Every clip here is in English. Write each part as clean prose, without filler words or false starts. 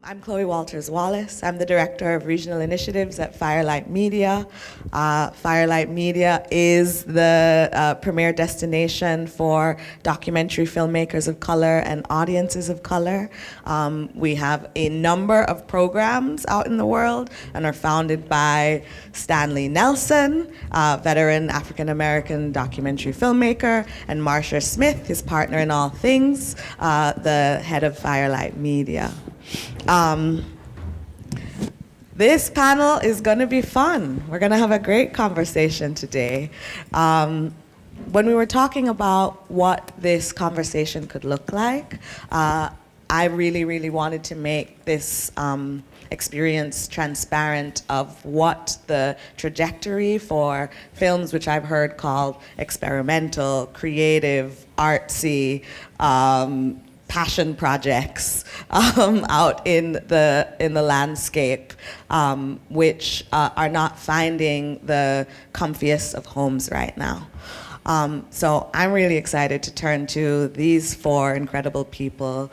I'm Chloë Walters-Wallace. I'm the Director of Regional Initiatives at Firelight Media. Firelight Media is the premier destination for documentary filmmakers of color and audiences of color. We have a number of programs out in the world and are founded by Stanley Nelson, veteran African-American documentary filmmaker, and Marsha Smith, his partner in all things, the head of Firelight Media. This panel is going to be fun. We're going to have a great conversation today. When we were talking about what this conversation could look like, I really wanted to make this experience transparent of what the trajectory for films, which I've heard called experimental, creative, artsy, passion projects out in the landscape, which are not finding the comfiest of homes right now. So I'm really excited to turn to these four incredible people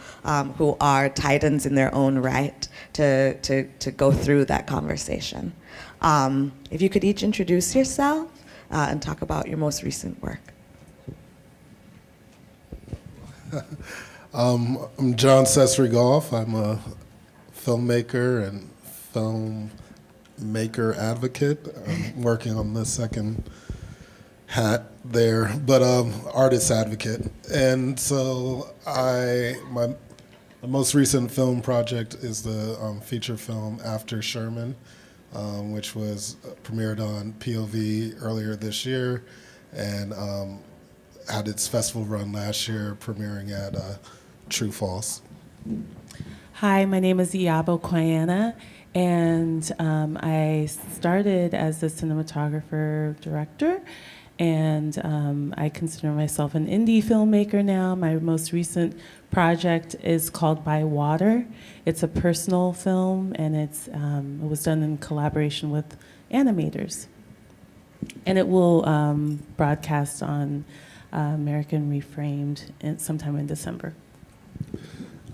who are titans in their own right to go through that conversation. If you could each introduce yourself and talk about your most recent work. I'm Jon-Sesrie Goff. I'm a filmmaker and filmmaker advocate. I'm working on the second hat there, but artist advocate. And so my most recent film project is the feature film After Sherman, which was premiered on POV earlier this year and had its festival run last year, premiering at True False. Hi, my name is Iyabo Kwayana, and I started as a cinematographer director, and I consider myself an indie filmmaker now. My most recent project is called By Water. It's a personal film, and it was done in collaboration with animators. And it will broadcast on American Reframed sometime in December.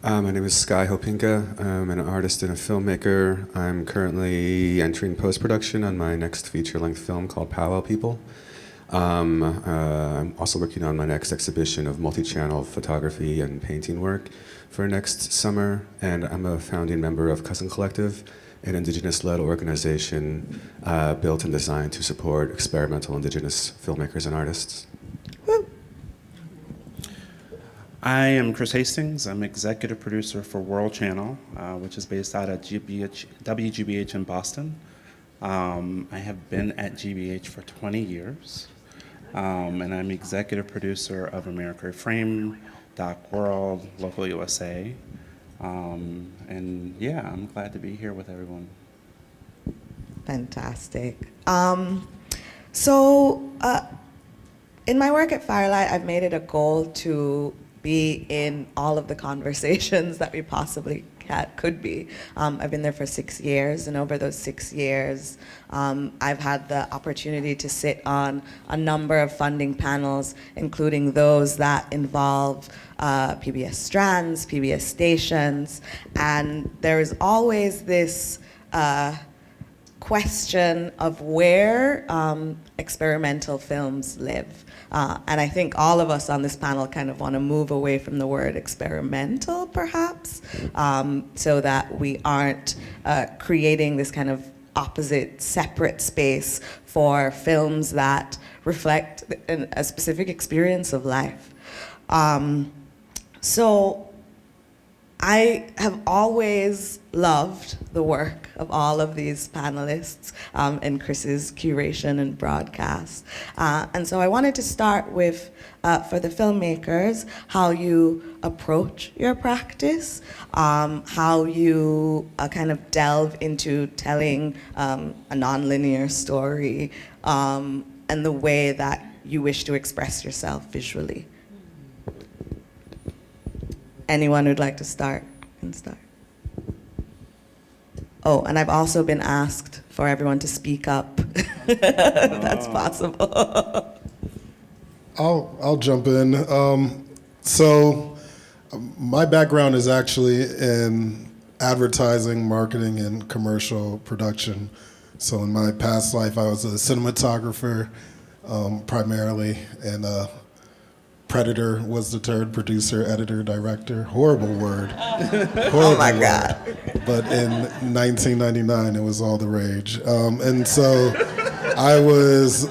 My name is Hopinka. I'm an artist and a filmmaker. I'm currently entering post-production on my next feature-length film called Powwow People. I'm also working on my next exhibition of multi-channel photography and painting work for next summer, and I'm a founding member of Cousin Collective, an indigenous-led organization built and designed to support experimental indigenous filmmakers and artists. I am Chris Hastings. I'm executive producer for World Channel, which is based out of WGBH in Boston. I have been at GBH for 20 years, and I'm executive producer of America Reframed, Doc World, Local USA, and yeah, I'm glad to be here with everyone. Fantastic. In my work at Firelight, I've made it a goal to be in all of the conversations that we possibly could be. I've been there for 6 years, and over those 6 years, I've had the opportunity to sit on a number of funding panels, including those that involve PBS strands, PBS stations, and there is always this question of where experimental films live. And I think all of us on this panel kind of want to move away from the word experimental, perhaps, so that we aren't creating this kind of opposite, separate space for films that reflect a specific experience of life. So I have always loved the work of all of these panelists and Chris's curation and broadcast. And so I wanted to start with, for the filmmakers, how you approach your practice, how you kind of delve into telling a nonlinear story, and the way that you wish to express yourself visually. Anyone who'd like to start can start. Oh, and I've also been asked for everyone to speak up. That's possible. I'll jump in. So my background is actually in advertising, marketing, and commercial production. So in my past life, I was a cinematographer primarily, and Predator was the third producer, editor, director. Horrible word. Horrible Oh my word. God. But in 1999, it was all the rage. And so I was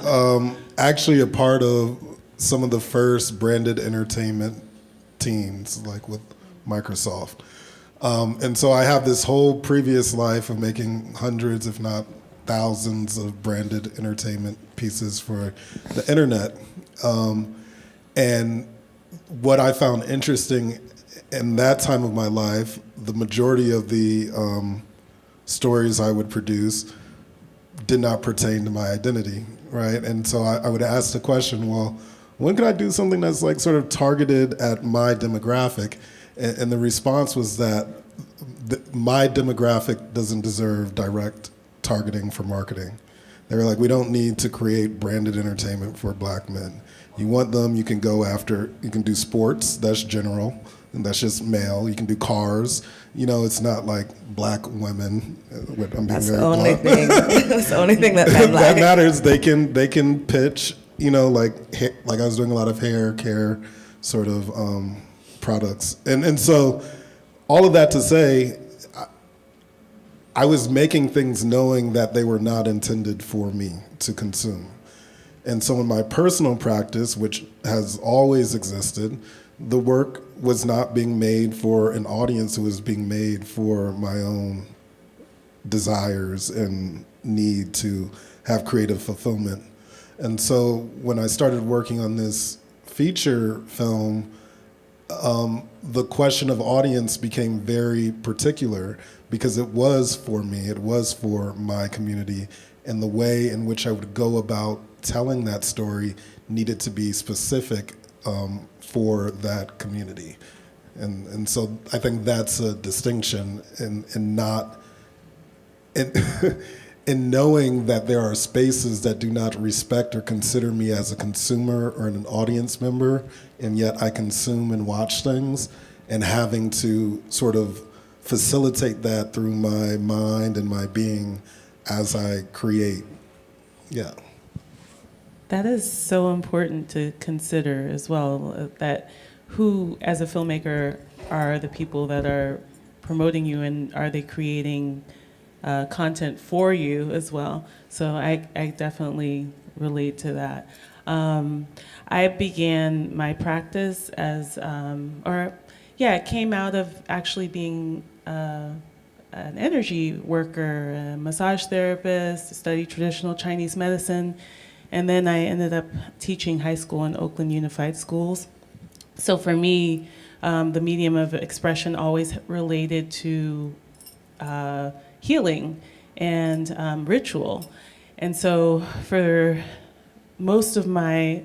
actually a part of some of the first branded entertainment teams, like with Microsoft. And so I have this whole previous life of making hundreds, if not thousands, of branded entertainment pieces for the internet. And what I found interesting in that time of my life, the majority of the stories I would produce did not pertain to my identity, right? And so I would ask the question, well, when could I do something that's like sort of targeted at my demographic? And the response was that my demographic doesn't deserve direct targeting for marketing. They were like, we don't need to create branded entertainment for black men. You want them, you can go after, you can do sports, that's general, and that's just male. You can do cars, it's not like black women. I'm being That's very the only blunt. thing. That's the only thing that men That like. matters. They can pitch, like I was doing a lot of hair care sort of products. And so all of that to say, I was making things knowing that they were not intended for me to consume. And so in my personal practice, which has always existed, the work was not being made for an audience, it was being made for my own desires and need to have creative fulfillment. And so when I started working on this feature film, the question of audience became very particular because it was for me, it was for my community, and the way in which I would go about telling that story needed to be specific for that community. And so I think that's a distinction in not, in knowing that there are spaces that do not respect or consider me as a consumer or an audience member, and yet I consume and watch things, and having to sort of facilitate that through my mind and my being as I create. Yeah. That is so important to consider as well, that who, as a filmmaker, are the people that are promoting you, and are they creating content for you as well? So I definitely relate to that. I began my practice as, it came out of actually being an energy worker, a massage therapist, studied traditional Chinese medicine, and then I ended up teaching high school in Oakland Unified Schools. So for me, the medium of expression always related to healing and ritual. And so for most of my,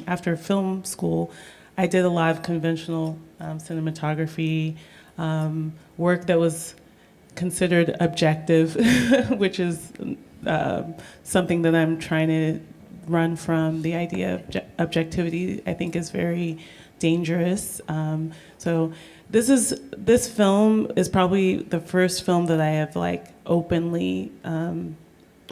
after film school, I did a lot of conventional cinematography, work that was considered objective, which is something that I'm trying to run from. The idea of objectivity, I think, is very dangerous. So this film is probably the first film that I have openly,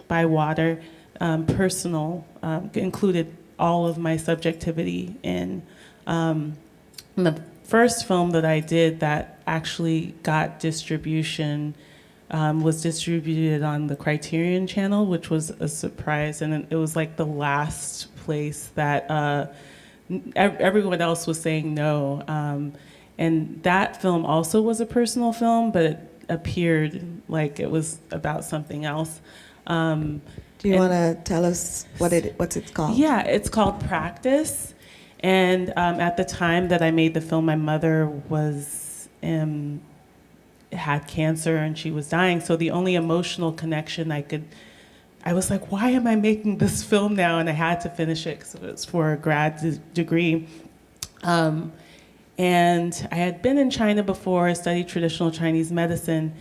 by water, personal, included all of my subjectivity in. The first film that I did that actually got distribution was distributed on the Criterion Channel, which was a surprise, and it was the last place that everyone else was saying no. And that film also was a personal film, but it appeared like it was about something else. Do you want to tell us what's it called? Yeah, it's called Practice. And at the time that I made the film, my mother had cancer and she was dying. So the only emotional connection I was like, why am I making this film now? And I had to finish it because it was for a grad degree. And I had been in China before, I studied traditional Chinese medicine,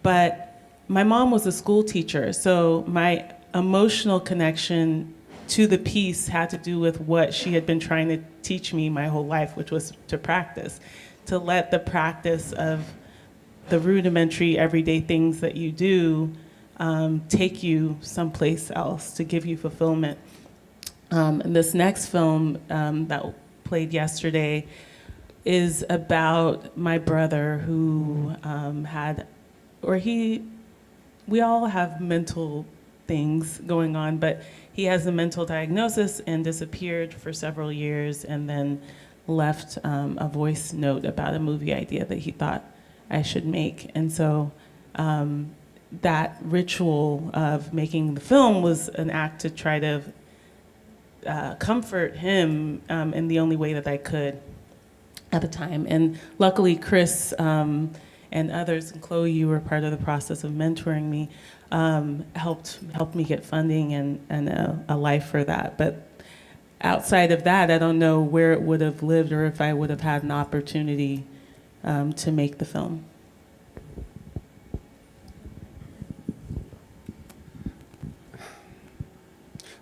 but my mom was a school teacher. So my emotional connection to the piece had to do with what she had been trying to teach me my whole life, which was to practice, to let the practice of the rudimentary everyday things that you do take you someplace else to give you fulfillment. And this next film that played yesterday is about my brother who we all have mental things going on, but he has a mental diagnosis and disappeared for several years and then left a voice note about a movie idea that he thought I should make. And so that ritual of making the film was an act to try to comfort him in the only way that I could at the time. And luckily, Chris and others, and Chloe, you were part of the process of mentoring me, helped me get funding and a life for that. But outside of that, I don't know where it would have lived or if I would have had an opportunity to make the film.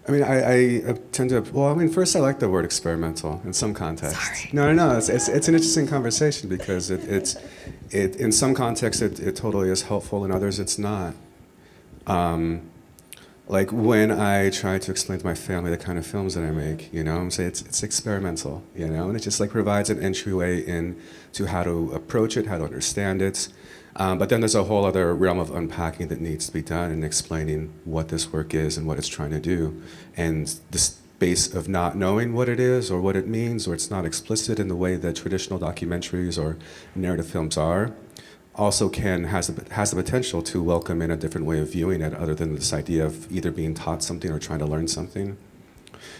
I mean, I tend to, well, I mean, first I like the word experimental in some contexts. Sorry. No, it's an interesting conversation because it in some contexts it totally is helpful, in others it's not. Like when I try to explain to my family the kind of films that I make, I'm saying it's experimental, and it just like provides an entryway into how to approach it, how to understand it. But then there's a whole other realm of unpacking that needs to be done and explaining what this work is and what it's trying to do. And the space of not knowing what it is or what it means, or it's not explicit in the way that traditional documentaries or narrative films are, also has the potential to welcome in a different way of viewing it other than this idea of either being taught something or trying to learn something.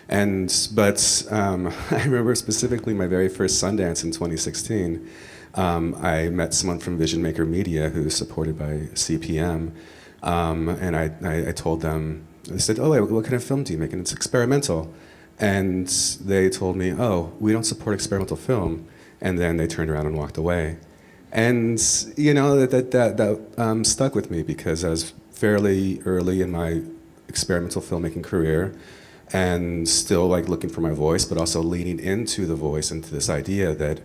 But I remember specifically my very first Sundance in 2016. I met someone from Vision Maker Media who's supported by CPM, and I told them, I said, oh, what kind of film do you make? And it's experimental. And they told me, oh, we don't support experimental film. And then they turned around and walked away. And, that stuck with me because I was fairly early in my experimental filmmaking career and still like looking for my voice, but also leaning into the voice, into this idea that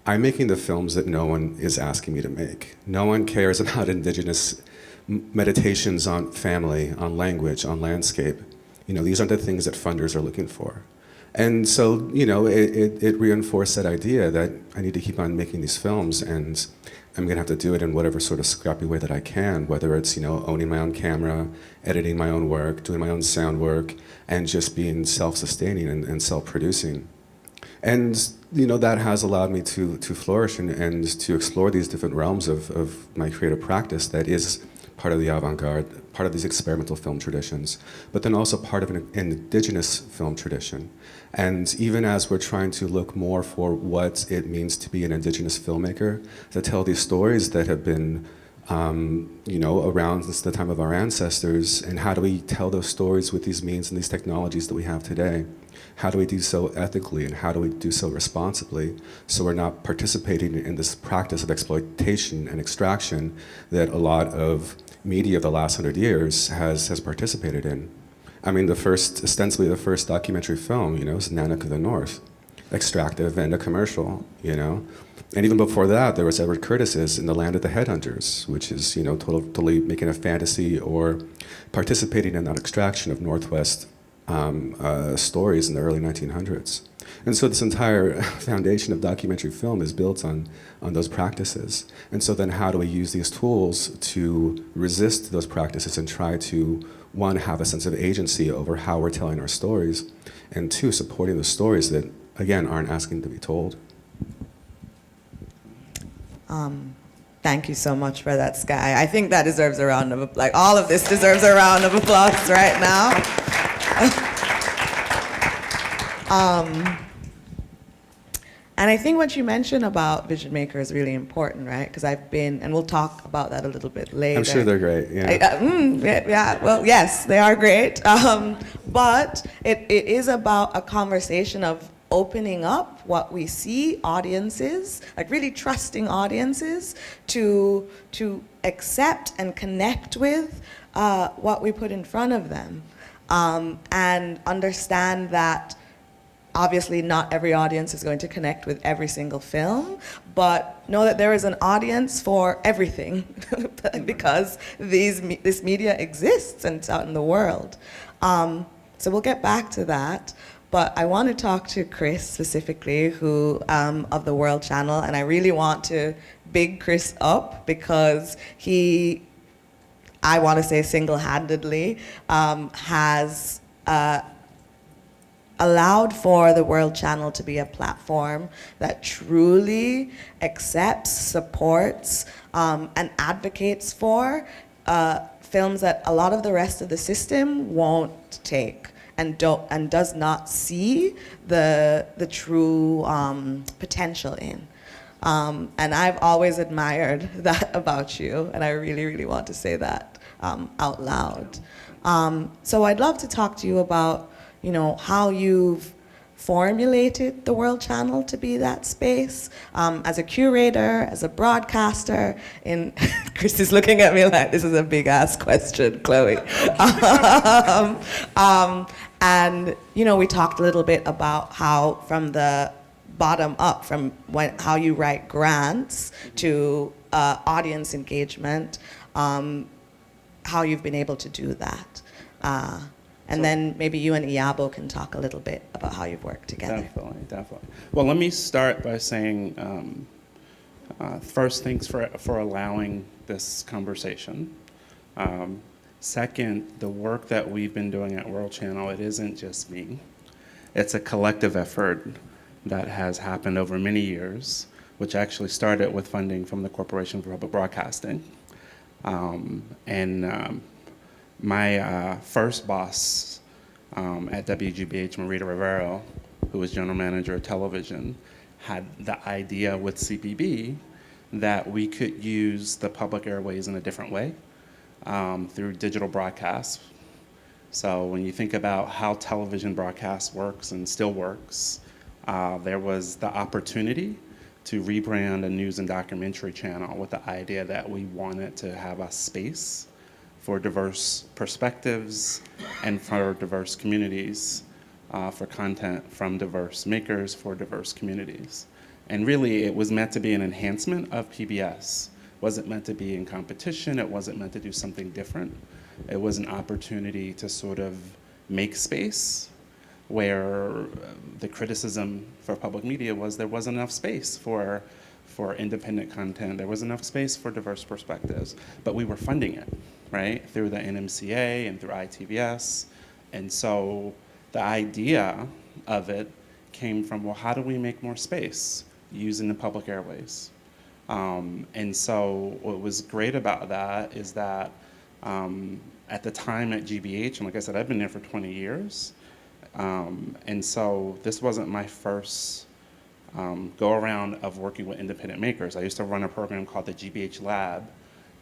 I'm making the films that no one is asking me to make. No one cares about indigenous meditations on family, on language, on landscape. These aren't the things that funders are looking for. And so, it reinforced that idea that I need to keep on making these films, and I'm gonna have to do it in whatever sort of scrappy way that I can, whether it's, owning my own camera, editing my own work, doing my own sound work, and just being self-sustaining and self-producing. And that has allowed me to flourish and to explore these different realms of my creative practice that is part of the avant-garde, part of these experimental film traditions, but then also part of an indigenous film tradition. And even as we're trying to look more for what it means to be an indigenous filmmaker, to tell these stories that have been around since the time of our ancestors, and how do we tell those stories with these means and these technologies that we have today? How do we do so ethically, and how do we do so responsibly, so we're not participating in this practice of exploitation and extraction that a lot of media of the last 100 years has participated in? I mean, ostensibly the first documentary film, is Nanook of the North, extractive and a commercial, And even before that, there was Edward Curtis's In the Land of the Headhunters, which is, totally making a fantasy or participating in that extraction of Northwest stories in the early 1900s. And so this entire foundation of documentary film is built on those practices. And so then how do we use these tools to resist those practices and try to, one, have a sense of agency over how we're telling our stories, and two, supporting the stories that, again, aren't asking to be told. Thank you so much for that, Sky. I think that deserves a round of applause. Like, all of this deserves a round of applause right now. And I think what you mentioned about Vision Maker is really important, right? Because I've been, and we'll talk about that a little bit later. I'm sure they're great, yeah. Well, yes, they are great. But it is about a conversation of opening up what we see, audiences, like really trusting audiences to accept and connect with what we put in front of them, and understand that obviously not every audience is going to connect with every single film, but know that there is an audience for everything because this media exists and it's out in the world. So we'll get back to that. But I want to talk to Chris specifically, who of the World Channel, and I really want to big Chris up because he, I want to say single-handedly, has allowed for the World Channel to be a platform that truly accepts, supports, and advocates for films that a lot of the rest of the system won't take and does not see the true potential in. And I've always admired that about you, and I really, really want to say that out loud. So I'd love to talk to you about, you know, how you've formulated the World Channel to be that space, as a curator, as a broadcaster. Chris is looking at me like this is a big ass question, Chloe. And you know, we talked a little bit about how from the bottom up, from how you write grants to audience engagement, how you've been able to do that. And then maybe you and Iyabo can talk a little bit about how you've worked together. Definitely. Well, let me start by saying, first, thanks for allowing this conversation. Second, the work that we've been doing at World Channel, it isn't just me. It's a collective effort that has happened over many years, which actually started with funding from the Corporation for Public Broadcasting. My first boss at WGBH, Marita Rivero, who was general manager of television, had the idea with CPB that we could use the public airways in a different way through digital broadcasts. So when you think about how television broadcast works and still works, there was the opportunity to rebrand a news and documentary channel with the idea that we wanted to have a space for diverse perspectives and for diverse communities, for content from diverse makers for diverse communities. And really, it was meant to be an enhancement of PBS. It wasn't meant to be in competition. It wasn't meant to do something different. It was an opportunity to sort of make space where the criticism for public media was there wasn't enough space for independent content. There was enough space for diverse perspectives, but we were funding it, right, through the NMCA and through ITVS. And so the idea of it came from, well, how do we make more space using the public airways? And so what was great about that is that at the time at GBH, and like I said, I've been there for 20 years, and so this wasn't my first go around of working with independent makers. I used to run a program called the GBH Lab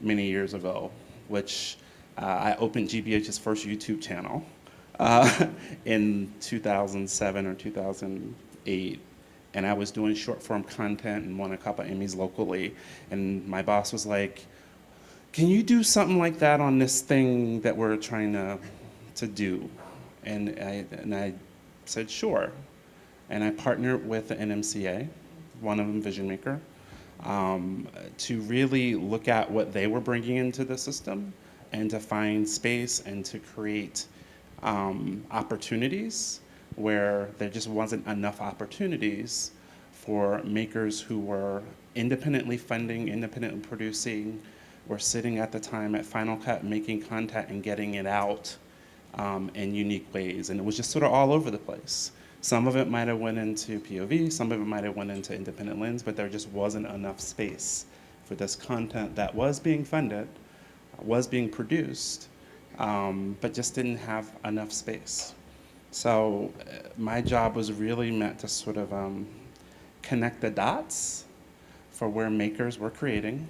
many years ago, which I opened GBH's first YouTube channel in 2007 or 2008. And I was doing short form content and won a couple Emmys locally. And my boss was like, can you do something like that on this thing that we're trying to do? And I said, sure. And I partnered with the NMCA, one of them Vision Maker, to really look at what they were bringing into the system and to find space and to create opportunities where there just wasn't enough opportunities for makers who were independently funding, independently producing, were sitting at the time at Final Cut making content and getting it out in unique ways. And it was just sort of all over the place. Some of it might have went into POV, some of it might have went into independent lens, but there just wasn't enough space for this content that was being funded, was being produced, but just didn't have enough space. So my job was really meant to sort of connect the dots for where makers were creating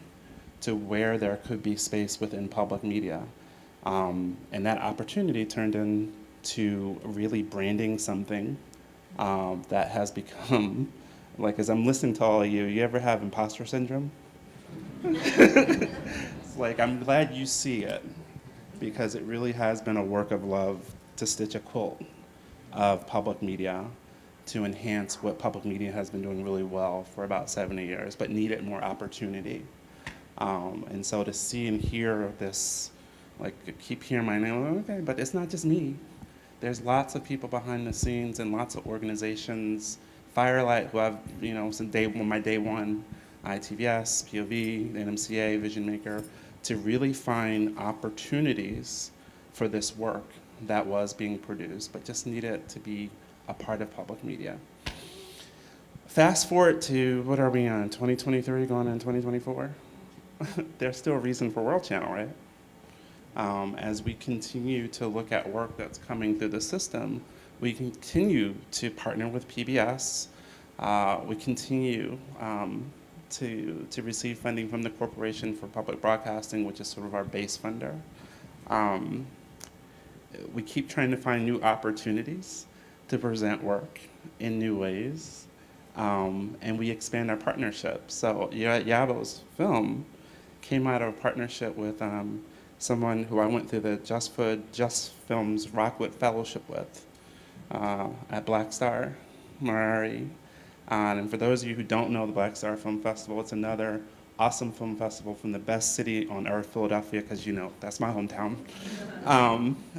to where there could be space within public media. And that opportunity turned into really branding something that has become, like as I'm listening to all of you ever have imposter syndrome? It's like, I'm glad you see it, because it really has been a work of love to stitch a quilt of public media to enhance what public media has been doing really well for about 70 years, but needed more opportunity. And so to see and hear this, like, keep hearing my name, okay, but it's not just me. There's lots of people behind the scenes and lots of organizations. Firelight, who I've, since my day one, ITVS, POV, NMCA, Vision Maker, to really find opportunities for this work that was being produced, but just needed to be a part of public media. Fast forward to, what are we on, 2023, going on 2024? There's still a reason for World Channel, right? As we continue to look at work that's coming through the system, we continue to partner with PBS. We continue to receive funding from the Corporation for Public Broadcasting, which is sort of our base funder. We keep trying to find new opportunities to present work in new ways, and we expand our partnerships. So Iyabo's film came out of a partnership with someone who I went through the Just Films Rockwood Fellowship with at Black Star, Marari. And for those of you who don't know the Black Star Film Festival, it's another awesome film festival from the best city on earth, Philadelphia, because that's my hometown.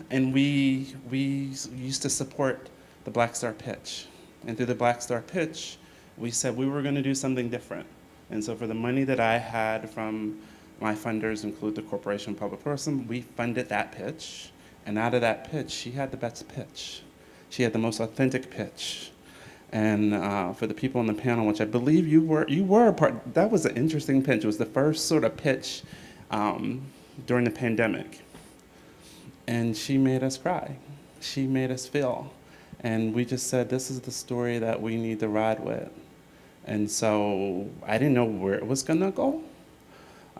And we used to support the Black Star Pitch. And through the Black Star Pitch, we said we were going to do something different. And so for the money that I had from my funders, include the Corporation Public Tourism, we funded that pitch. And out of that pitch, she had the best pitch. She had the most authentic pitch. And for the people on the panel, which I believe you were a part, that was an interesting pitch. It was the first sort of pitch during the pandemic. And she made us cry. She made us feel. And we just said, this is the story that we need to ride with. And so I didn't know where it was gonna go.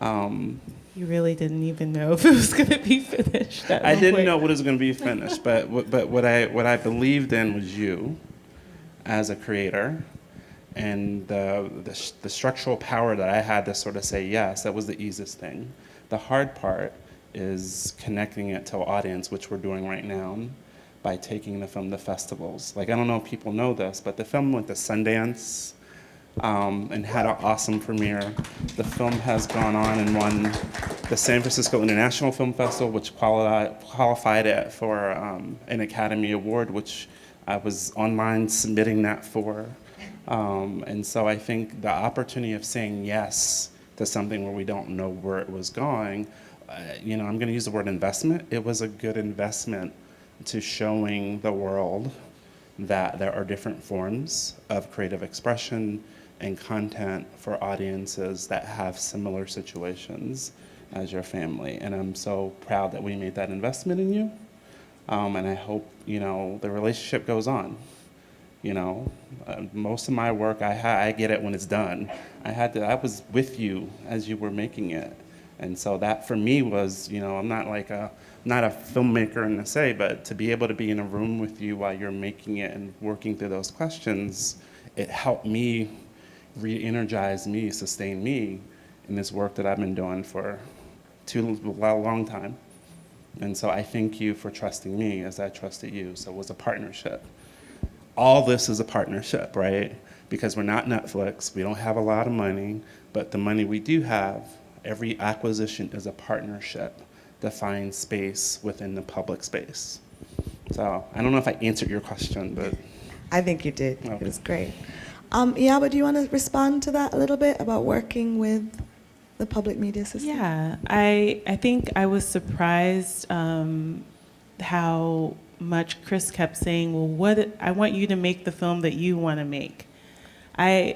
You really didn't even know if it was going to be finished. I didn't know what was going to be finished, but what I believed in was you, as a creator, and the structural power that I had to sort of say yes. That was the easiest thing. The hard part is connecting it to an audience, which we're doing right now, by taking the film to festivals. Like, I don't know if people know this, but the film went to Sundance. And had an awesome premiere. The film has gone on and won the San Francisco International Film Festival, which qualified it for an Academy Award, which I was online submitting that for. And so I think the opportunity of saying yes to something where we don't know where it was going, I'm going to use the word investment. It was a good investment to showing the world that there are different forms of creative expression and content for audiences that have similar situations as your family. And I'm so proud that we made that investment in you. And I hope, the relationship goes on. Most of my work, I get it when it's done. I was with you as you were making it. And so that for me was, I'm not a filmmaker in the say, but to be able to be in a room with you while you're making it and working through those questions, it helped me re-energize me, sustain me in this work that I've been doing for a long time. And so I thank you for trusting me as I trusted you. So it was a partnership. All this is a partnership, right? Because we're not Netflix, we don't have a lot of money, but the money we do have, every acquisition is a partnership to find space within the public space. So I don't know if I answered your question, but. I think you did. Okay. It was great. Iyabo, do you want to respond to that a little bit about working with the public media system? Yeah, I think I was surprised how much Chris kept saying, well, I want you to make the film that you want to make. I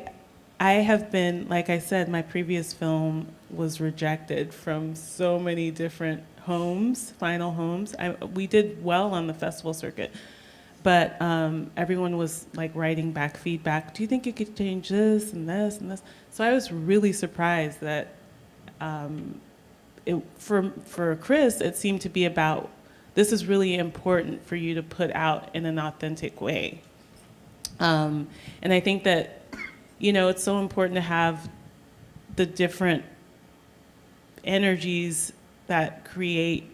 have been, like I said, my previous film was rejected from so many different homes, final homes. We did well on the festival circuit, but everyone was like writing back feedback. Do you think you could change this and this and this? So I was really surprised that for Chris, it seemed to be about, this is really important for you to put out in an authentic way. And I think that, it's so important to have the different energies that create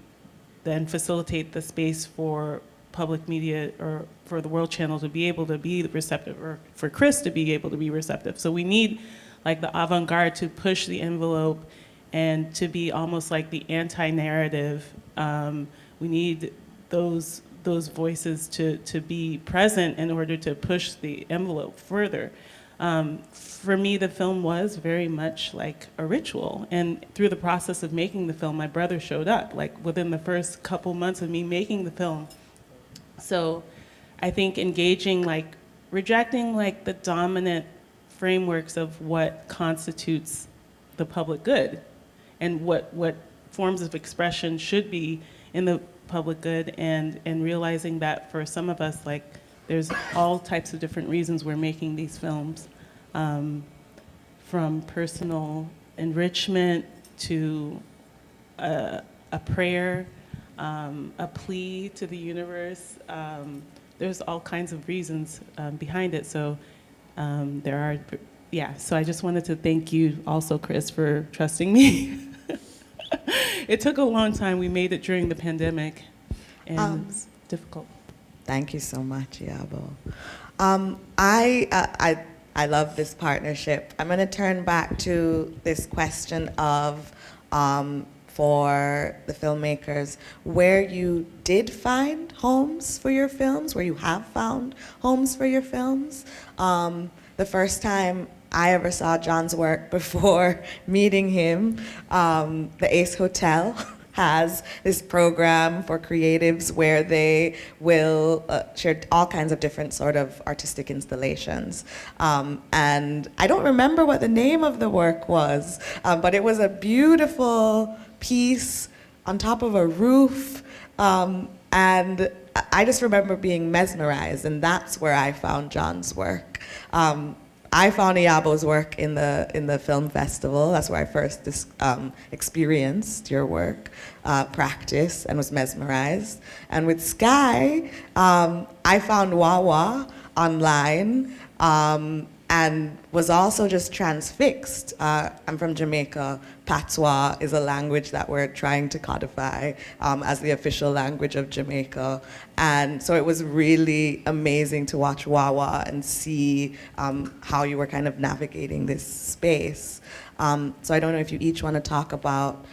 and facilitate the space for public media or for the World Channel to be able to be receptive, or for Chris to be able to be receptive. So we need like the avant-garde to push the envelope and to be almost like the anti-narrative. We need those voices to be present in order to push the envelope further. For me, the film was very much like a ritual. And through the process of making the film, my brother showed up, like within the first couple months of me making the film. So I think engaging, like rejecting like the dominant frameworks of what constitutes the public good and what forms of expression should be in the public good, and realizing that for some of us, like, there's all types of different reasons we're making these films, from personal enrichment to a prayer, a plea to the universe. There's all kinds of reasons behind it. So so I just wanted to thank you also, Chris, for trusting me. It took a long time. We made it during the pandemic, and it's difficult. Thank you so much, Iyabo. I love this partnership. I'm going to turn back to this question of, for the filmmakers, where you did find homes for your films, where you have found homes for your films. The first time I ever saw John's work before meeting him, the Ace Hotel has this program for creatives where they will share all kinds of different sort of artistic installations. And I don't remember what the name of the work was, but it was a beautiful piece on top of a roof. And I just remember being mesmerized, and that's where I found John's work. I found Iyabo's work in the film festival. That's where I first experienced your work, practice, and was mesmerized. And with Sky, I found Wawa online, and was also just transfixed. I'm from Jamaica. Patois is a language that we're trying to codify as the official language of Jamaica. And so it was really amazing to watch Wawa and see how you were kind of navigating this space. So I don't know if you each want to talk about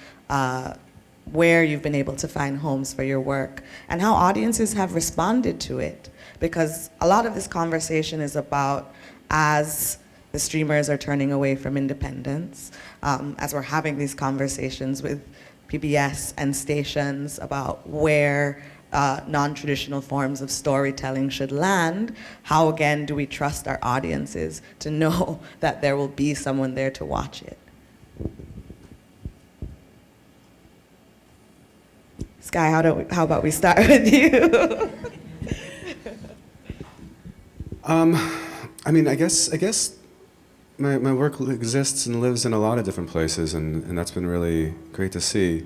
where you've been able to find homes for your work and how audiences have responded to it. Because a lot of this conversation is about, as the streamers are turning away from independence, as we're having these conversations with PBS and stations about where non-traditional forms of storytelling should land, how again do we trust our audiences to know that there will be someone there to watch it? Sky, how about we start with you? I mean, I guess my work exists and lives in a lot of different places, and that's been really great to see.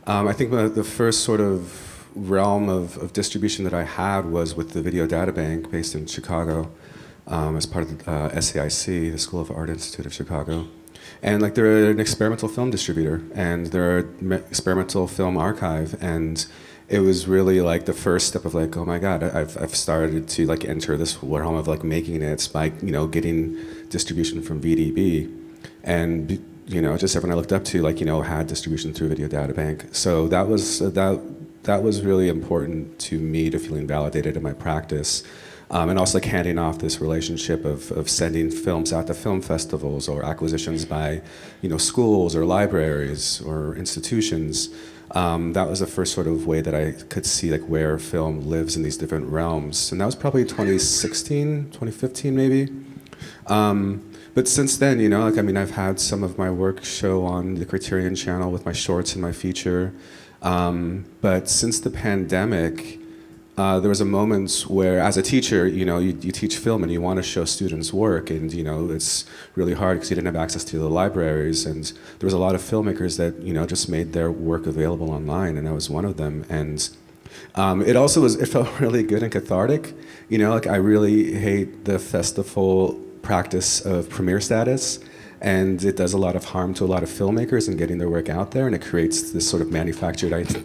I think the first sort of realm of distribution that I had was with the Video Data Bank based in Chicago, as part of the SAIC, the School of Art Institute of Chicago. And like, they're an experimental film distributor, and they're an experimental film archive, and it was really like the first step of like, oh my God, I've started to like enter this realm of like making it by, getting distribution from VDB, and just everyone I looked up to, like, had distribution through Video Data Bank. So that was really important to me, to feeling validated in my practice. And also like handing off this relationship of sending films out to film festivals or acquisitions by, schools or libraries or institutions. That was the first sort of way that I could see like where film lives in these different realms. And that was probably 2016, 2015 maybe. But since then, I've had some of my work show on the Criterion channel with my shorts and my feature. But since the pandemic, there was a moment where, as a teacher, you teach film and you want to show students work, and it's really hard because you didn't have access to the libraries, and there was a lot of filmmakers that just made their work available online, and I was one of them. And it felt really good and cathartic. I really hate the festival practice of premiere status, And it does a lot of harm to a lot of filmmakers in getting their work out there, and it creates this sort of manufactured idea,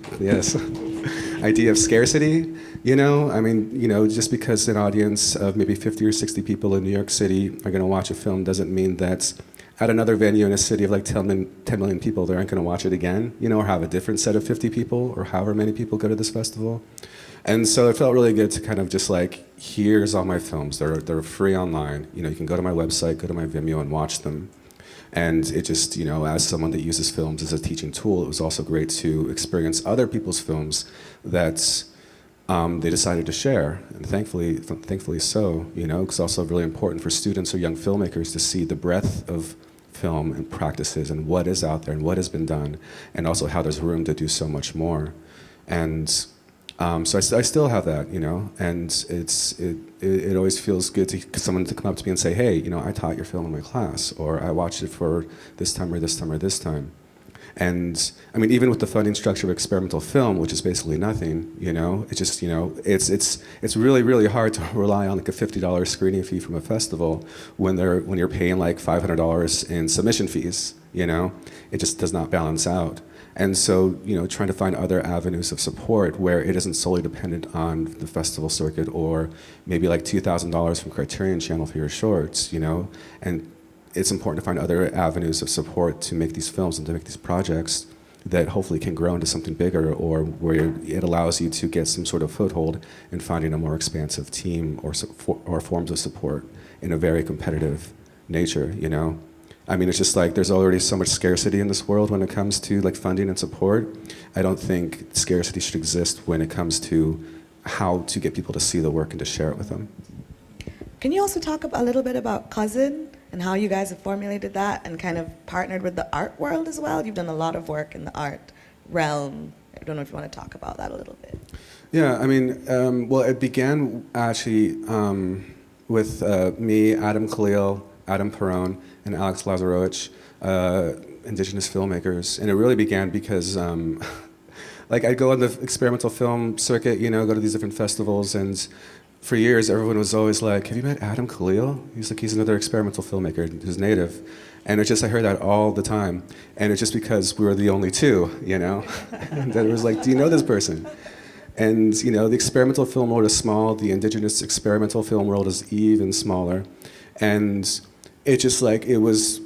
idea of scarcity. You know, I mean, you know, just because an audience of maybe 50 or 60 people in New York City are going to watch a film doesn't mean that at another venue in a city of like 10 million people, they aren't going to watch it again, you know, or have a different set of 50 people, or however many people go to this festival. And so it felt really good to kind of just like, here's all my films. They're free online. You know, you can go to my website, go to my Vimeo and watch them. And it just, you know, as someone that uses films as a teaching tool, it was also great to experience other people's films that they decided to share. And thankfully so, you know, it's also really important for students or young filmmakers to see the breadth of film and practices and what is out there and what has been done, and also how there's room to do so much more. And so I still have that, you know, and it always feels good to someone to come up to me and say, hey, you know, I taught your film in my class, or I watched it for this time or this time or this time. And I mean, even with the funding structure of experimental film, which is basically nothing, you know, it just, you know, it's really, really hard to rely on like a $50 screening fee from a festival when you're paying like $500 in submission fees, you know, it just does not balance out. And so, you know, trying to find other avenues of support where it isn't solely dependent on the festival circuit, or maybe like $2,000 from Criterion Channel for your shorts, you know, and it's important to find other avenues of support to make these films and to make these projects that hopefully can grow into something bigger, or where it allows you to get some sort of foothold in finding a more expansive team or forms of support in a very competitive nature, you know. I mean, it's just like there's already so much scarcity in this world when it comes to like funding and support. I don't think scarcity should exist when it comes to how to get people to see the work and to share it with them. Can you also talk a little bit about Cousin and how you guys have formulated that and kind of partnered with the art world as well? You've done a lot of work in the art realm. I don't know if you want to talk about that a little bit. Yeah, I mean, well, it began actually with me, Adam Khalil, Adam Perron, and Alex Lazarowicz, indigenous filmmakers. And it really began because like I'd go on the experimental film circuit, you know, go to these different festivals, and for years everyone was always like, have you met Adam Khalil? He's another experimental filmmaker who's native. And it's just, I heard that all the time. And it's just because we were the only two, you know? And then it was like, do you know this person? And, you know, the experimental film world is small, the indigenous experimental film world is even smaller. And it just like, it was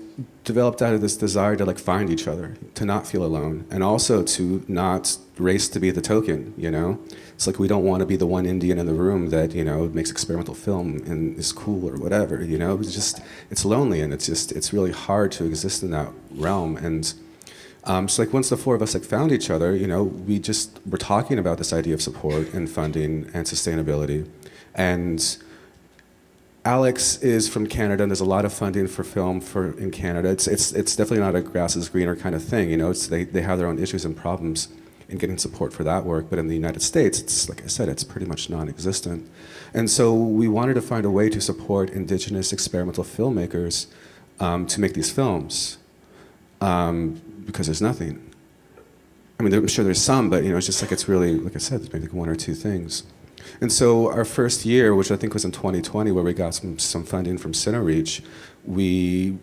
developed out of this desire to like find each other, to not feel alone, and also to not race to be the token, you know? It's like we don't want to be the one Indian in the room that, you know, makes experimental film and is cool or whatever, you know? It's just, it's lonely, and it's really hard to exist in that realm. And so like once the four of us like found each other, you know, we just were talking about this idea of support and funding and sustainability. And Alex is from Canada, and there's a lot of funding for film in Canada. It's definitely not a grass is greener kind of thing, you know. They have their own issues and problems in getting support for that work, but in the United States, it's like I said, it's pretty much non-existent. And so we wanted to find a way to support indigenous experimental filmmakers to make these films, because there's nothing. I mean, I'm sure there's some, but you know, it's just like it's really, like I said, maybe one or two things. And so our first year, which I think was in 2020, where we got some funding from CineReach, we,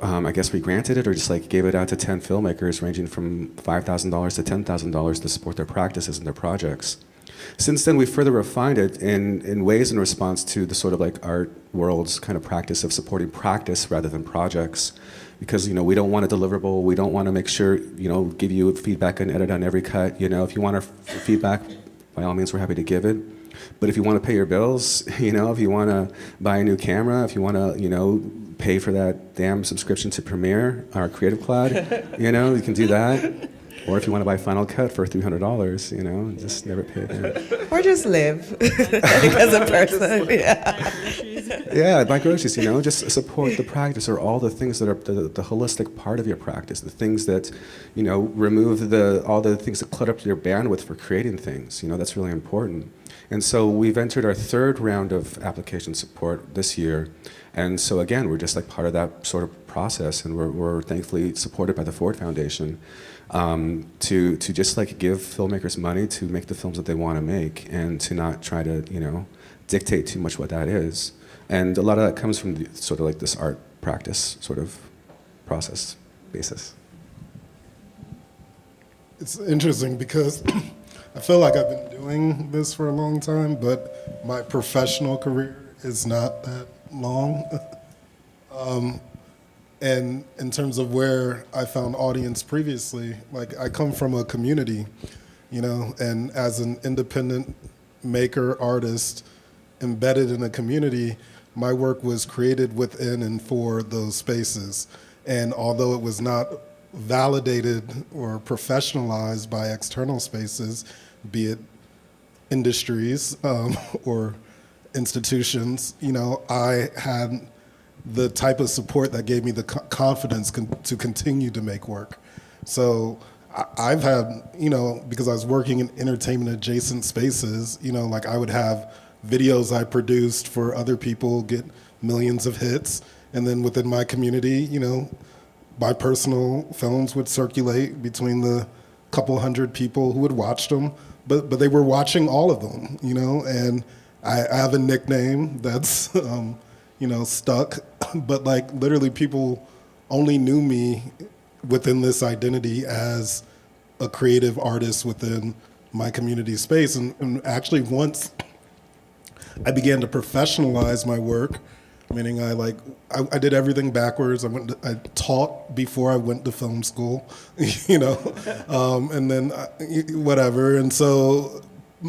I guess we granted it or just like gave it out to 10 filmmakers ranging from $5,000 to $10,000 to support their practices and their projects. Since then, we further refined it in ways in response to the sort of like art world's kind of practice of supporting practice rather than projects. Because, you know, we don't want a deliverable, we don't want to make sure, you know, give you feedback and edit on every cut. You know, if you want our feedback, by all means, we're happy to give it. But if you want to pay your bills, you know, if you want to buy a new camera, if you want to, you know, pay for that damn subscription to Premiere or Creative Cloud, you know, you can do that. Or if you want to buy Final Cut for $300, you know, and just never pay it. Or just live as a person. Yeah. Yeah, buy groceries, you know, just support the practice or all the things that are the holistic part of your practice, the things that, you know, remove all the things that clutter up your bandwidth for creating things, you know, that's really important. And so we've entered our third round of application support this year. And so again, we're just like part of that sort of process, and we're thankfully supported by the Ford Foundation to just like give filmmakers money to make the films that they want to make, and to not try to, you know, dictate too much what that is. And a lot of that comes from sort of like this art practice sort of process basis. It's interesting because I feel like I've been doing this for a long time, but my professional career is not that long. And in terms of where I found audience previously, like I come from a community, and as an independent maker, artist, embedded in a community, my work was created within and for those spaces. And although it was not validated or professionalized by external spaces, be it industries or institutions, I had the type of support that gave me the confidence to continue to make work. So I've had, because I was working in entertainment adjacent spaces, like I would have videos I produced for other people get millions of hits. And then within my community, my personal films would circulate between the couple hundred people who would watch them, but they were watching all of them, and I have a nickname that's, stuck, but like literally people only knew me within this identity as a creative artist within my community space. And actually once I began to professionalize my work, meaning I did everything backwards. I taught before I went to film school, and then whatever. And so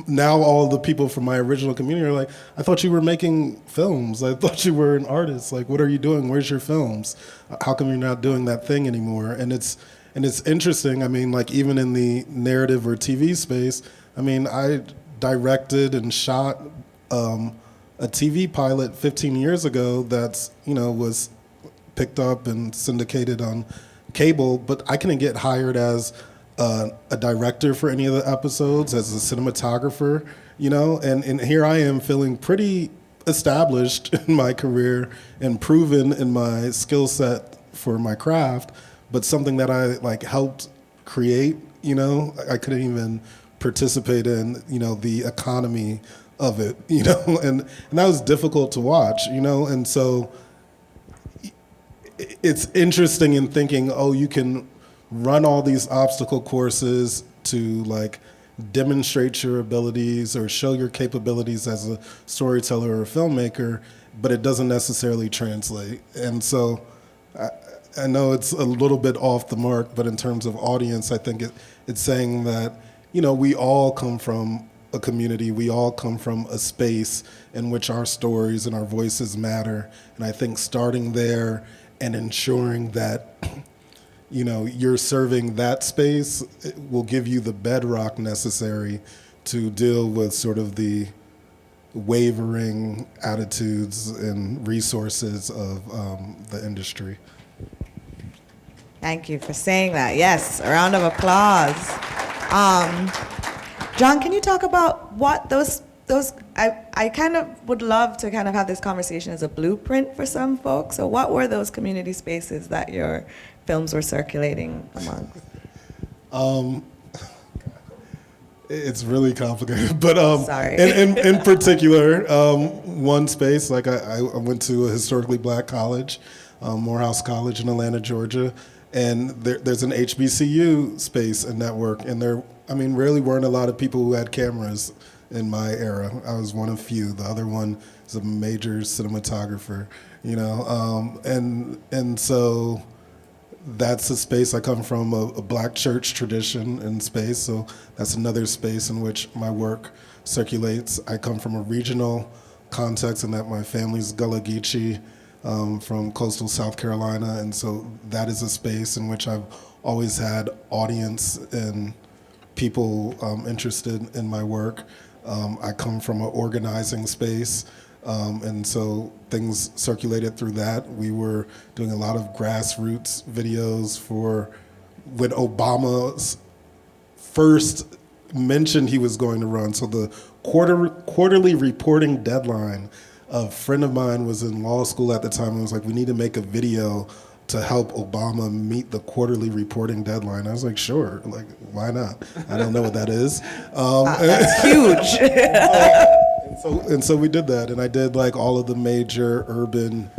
now all the people from my original community are like, I thought you were making films. I thought you were an artist. Like, what are you doing? Where's your films? How come you're not doing that thing anymore? And it's interesting. I mean, like even in the narrative or TV space, I mean, I directed and shot a TV pilot 15 years ago that's, was picked up and syndicated on cable, but I couldn't get hired as a director for any of the episodes, as a cinematographer, and here I am feeling pretty established in my career and proven in my skill set for my craft, but something that I helped create, I couldn't even participate in, the economy of it, and that was difficult to watch, and so it's interesting in thinking, you can run all these obstacle courses to demonstrate your abilities or show your capabilities as a storyteller or a filmmaker, but it doesn't necessarily translate. And so I know it's a little bit off the mark, but in terms of audience, I think it's saying that, we all come from a community, we all come from a space in which our stories and our voices matter. And I think starting there and ensuring that you're serving that space will give you the bedrock necessary to deal with sort of the wavering attitudes and resources of the industry. Thank you for saying that. Yes, a round of applause. John, can you talk about what those I kind of would love to kind of have this conversation as a blueprint for some folks. So what were those community spaces that your films were circulating amongst? It's really complicated, but Sorry. in particular, one space, I went to a historically black college, Morehouse College in Atlanta, Georgia, and there's an HBCU space and network, and there really weren't a lot of people who had cameras in my era. I was one of few. The other one is a major cinematographer, and so that's a space. I come from a black church tradition in space, so that's another space in which my work circulates. I come from a regional context in that my family's Gullah Geechee from coastal South Carolina, and so that is a space in which I've always had audience and people interested in my work. I come from an organizing space, and so things circulated through that. We were doing a lot of grassroots videos for when Obama first mentioned he was going to run. So the quarterly reporting deadline, a friend of mine was in law school at the time and was like, we need to make a video to help Obama meet the quarterly reporting deadline. I was like, sure, why not? I don't know what that is. That's huge. And so we did that, and I did all of the major urban,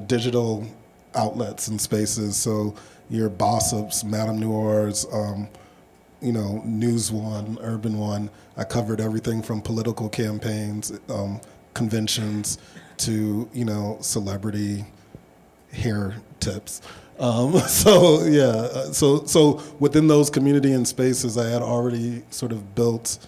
digital outlets and spaces. So your Bossops, Madame Noir's, News One, Urban One. I covered everything from political campaigns, conventions, to celebrity hair tips. So within those community and spaces, I had already sort of built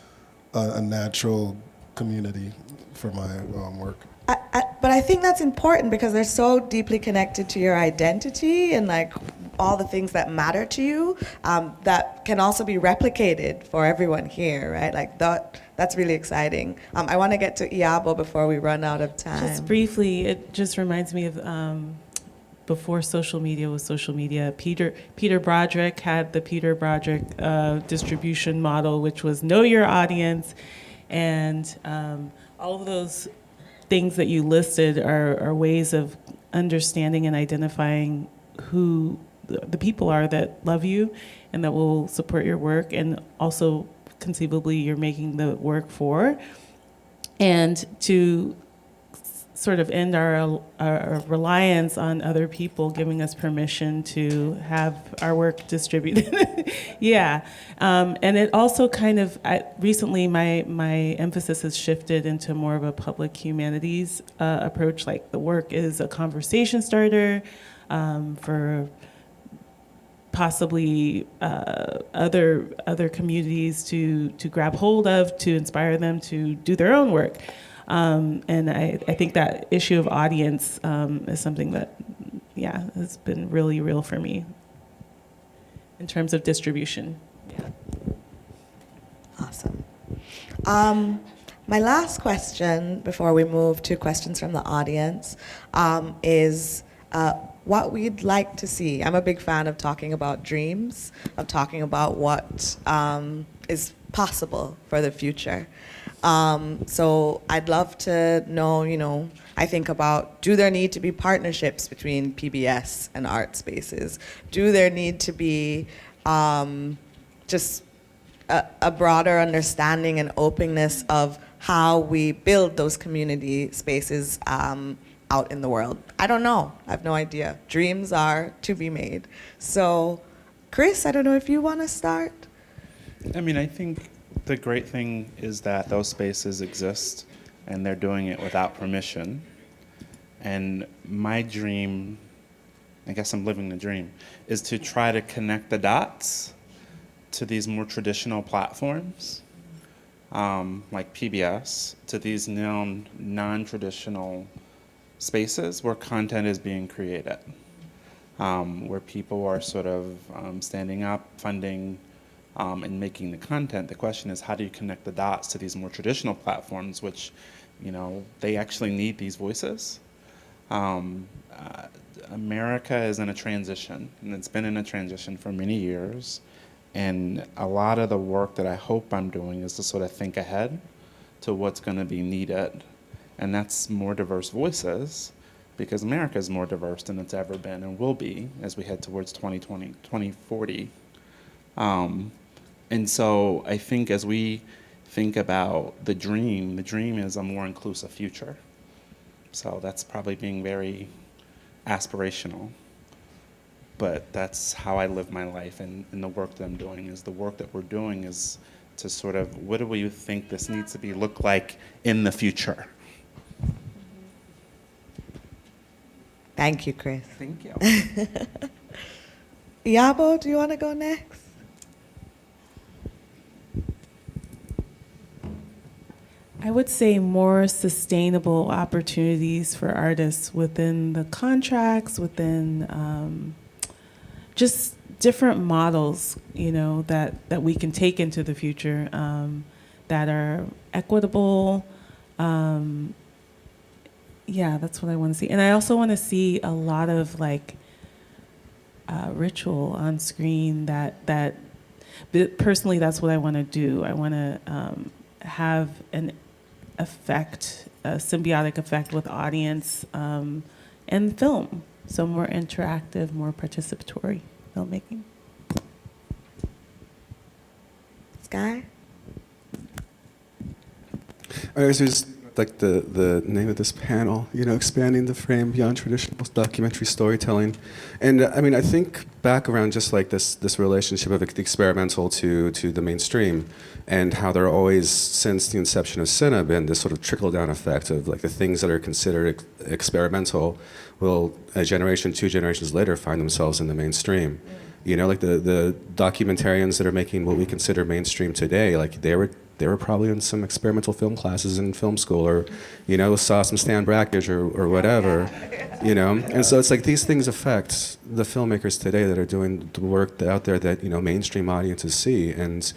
a natural community for my work. But I think that's important because they're so deeply connected to your identity and like all the things that matter to you, that can also be replicated for everyone here, right? Like that's really exciting. I want to get to Iyabo before we run out of time. Just briefly, it just reminds me of before social media was social media. Peter Broderick had the Peter Broderick distribution model, which was know your audience, and all of those things that you listed are ways of understanding and identifying who the people are that love you and that will support your work, and also conceivably you're making the work for. And to sort of end our reliance on other people giving us permission to have our work distributed. Yeah. And it also kind of, recently my emphasis has shifted into more of a public humanities approach. Like the work is a conversation starter for possibly other communities to grab hold of, to inspire them to do their own work. And I think that issue of audience is something that, has been really real for me in terms of distribution. Yeah. Awesome. My last question before we move to questions from the audience is what we'd like to see. I'm a big fan of talking about dreams, of talking about what is possible for the future. So I'd love to know, I think about, do there need to be partnerships between PBS and art spaces? Do there need to be just a broader understanding and openness of how we build those community spaces out in the world? I don't know. I have no idea. Dreams are to be made. So, Chris, I don't know if you want to start? I mean, I think the great thing is that those spaces exist and they're doing it without permission. And my dream, I guess I'm living the dream, is to try to connect the dots to these more traditional platforms, like PBS, to these non-traditional spaces where content is being created, where people are sort of standing up, funding, and making the content. The question is, how do you connect the dots to these more traditional platforms, which, they actually need these voices? America is in a transition, and it's been in a transition for many years. And a lot of the work that I hope I'm doing is to sort of think ahead to what's going to be needed. And that's more diverse voices, because America is more diverse than it's ever been and will be as we head towards 2020, 2040. And so I think as we think about the dream is a more inclusive future. So that's probably being very aspirational. But that's how I live my life, and the work that I'm doing is the work that we're doing is to sort of, what do we think this needs to look like in the future? Thank you, Chris. Thank you. Iyabo, do you want to go next? I would say more sustainable opportunities for artists within the contracts, within just different models, that we can take into the future, that are equitable. That's what I want to see. And I also want to see a lot of ritual on screen but personally, that's what I want to do. I want to have an effect, a symbiotic effect with audience and film. So more interactive, more participatory filmmaking. Sky? I was just like the name of this panel, expanding the frame beyond traditional documentary storytelling. And I mean, I think back around just like this relationship of the experimental to the mainstream, and how there are always, since the inception of cinema, been this sort of trickle-down effect of like the things that are considered experimental will, a generation, 2 generations later, find themselves in the mainstream. Like the documentarians that are making what we consider mainstream today, like they were probably in some experimental film classes in film school, or saw some Stan Brakhage or whatever, And so it's like these things affect the filmmakers today that are doing the work out there that mainstream audiences see. And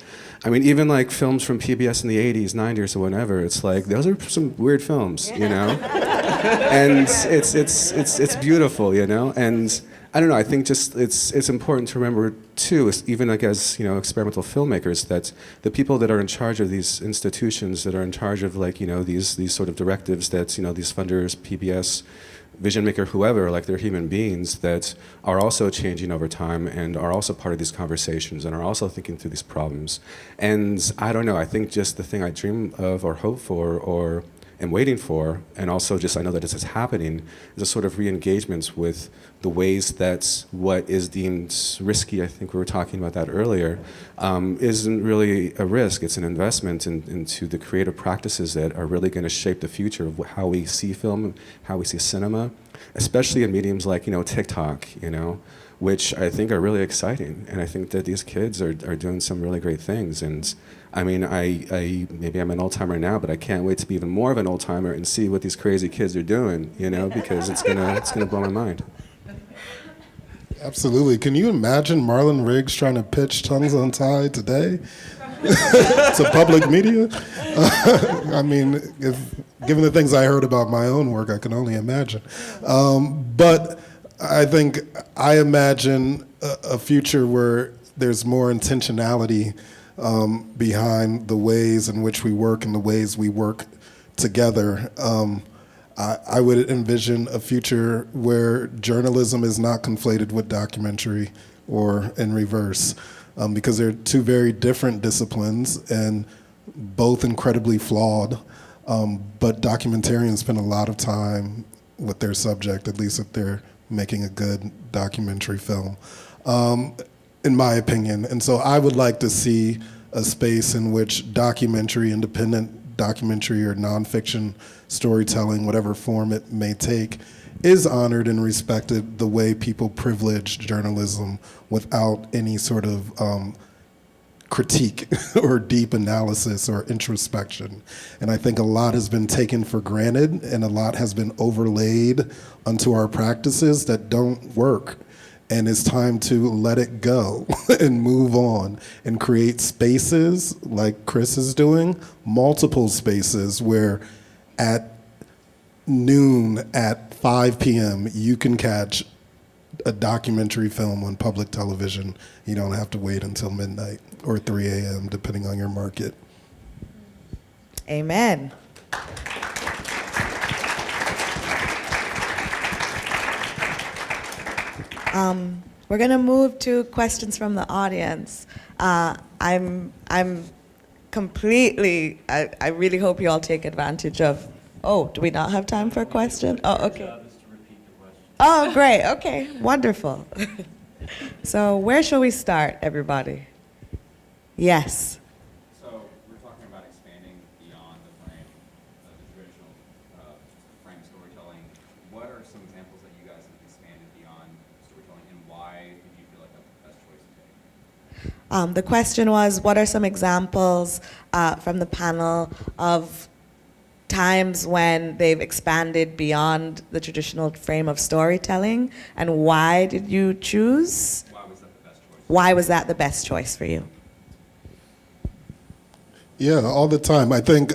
I mean, even like films from PBS in the 80s, 90s, or whenever, it's like those are some weird films, and it's beautiful, and I don't know. I think just it's important to remember too, even like as experimental filmmakers, that the people that are in charge of these institutions, that are in charge of like these sort of directives, that these funders, PBS, Vision Maker, whoever, like they're human beings that are also changing over time and are also part of these conversations and are also thinking through these problems. And I don't know. I think just the thing I dream of or hope for or am waiting for, and also just I know that this is happening, is a sort of re-engagement with the ways that what is deemed risky, I think we were talking about that earlier, isn't really a risk. It's an investment into the creative practices that are really going to shape the future of how we see film, how we see cinema, especially in mediums like TikTok, which I think are really exciting. And I think that these kids are doing some really great things. And I mean, I maybe I'm an old timer now, but I can't wait to be even more of an old timer and see what these crazy kids are doing, because it's gonna blow my mind. Absolutely. Can you imagine Marlon Riggs trying to pitch Tongues Untied today to public media? I mean, given the things I heard about my own work, I can only imagine. But I think I imagine a future where there's more intentionality behind the ways in which we work and the ways we work together. I would envision a future where journalism is not conflated with documentary or in reverse, because they're two very different disciplines and both incredibly flawed. But documentarians spend a lot of time with their subject, at least if they're making a good documentary film, in my opinion. And so I would like to see a space in which documentary, independent documentary or nonfiction storytelling, whatever form it may take, is honored and respected the way people privilege journalism without any sort of critique or deep analysis or introspection. And I think a lot has been taken for granted and a lot has been overlaid onto our practices that don't work. And it's time to let it go and move on and create spaces like Chris is doing, multiple spaces where at noon, at 5 p.m., you can catch a documentary film on public television. You don't have to wait until midnight or 3 a.m., depending on your market. Amen. We're gonna move to questions from the audience. I'm completely, I really hope you all take advantage of, oh, do we not have time for a question? Oh, okay. Oh, great, okay, wonderful. So where shall we start, everybody? Yes. So we're talking about expanding beyond the frame, the traditional frame storytelling. What are some examples that you guys have expanded beyond storytelling, and why did you feel like that's the best choice to take? The question was, what are some examples from the panel of times when they've expanded beyond the traditional frame of storytelling, and why did you choose? Why was that the best choice? Why was that the best choice for you? Yeah, all the time. I think,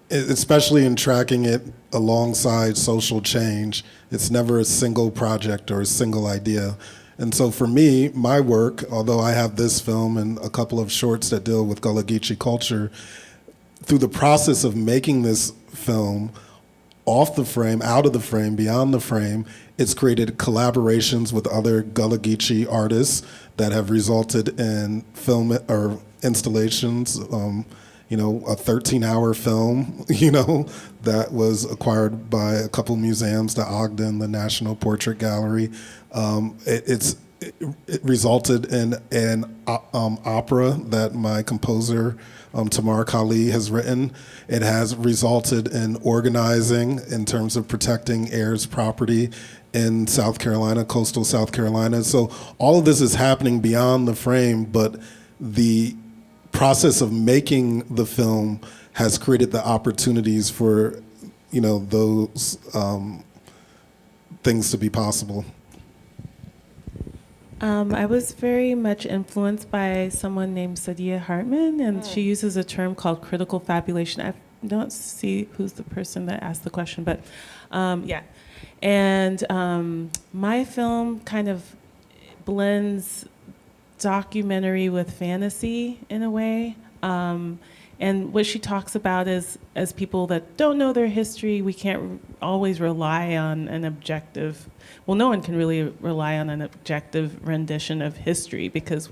especially in tracking it alongside social change, it's never a single project or a single idea. And so for me, my work, although I have this film and a couple of shorts that deal with Gullah Geechee culture, through the process of making this film, off the frame, out of the frame, beyond the frame, it's created collaborations with other Gullah Geechee artists that have resulted in film or installations a 13-hour film, that was acquired by a couple museums, the Ogden, the National Portrait Gallery. It resulted in an opera that my composer, Tamar Kali, has written. It has resulted in organizing in terms of protecting heirs' property in South Carolina, coastal South Carolina. So all of this is happening beyond the frame, but the process of making the film has created the opportunities for, those things to be possible. I was very much influenced by someone named Saidiya Hartman, and she uses a term called critical fabulation. I don't see who's the person that asked the question, but yeah. And my film kind of blends documentary with fantasy in a way. And what she talks about is, as people that don't know their history, we can't always rely on an objective, well, no one can really rely on an objective rendition of history because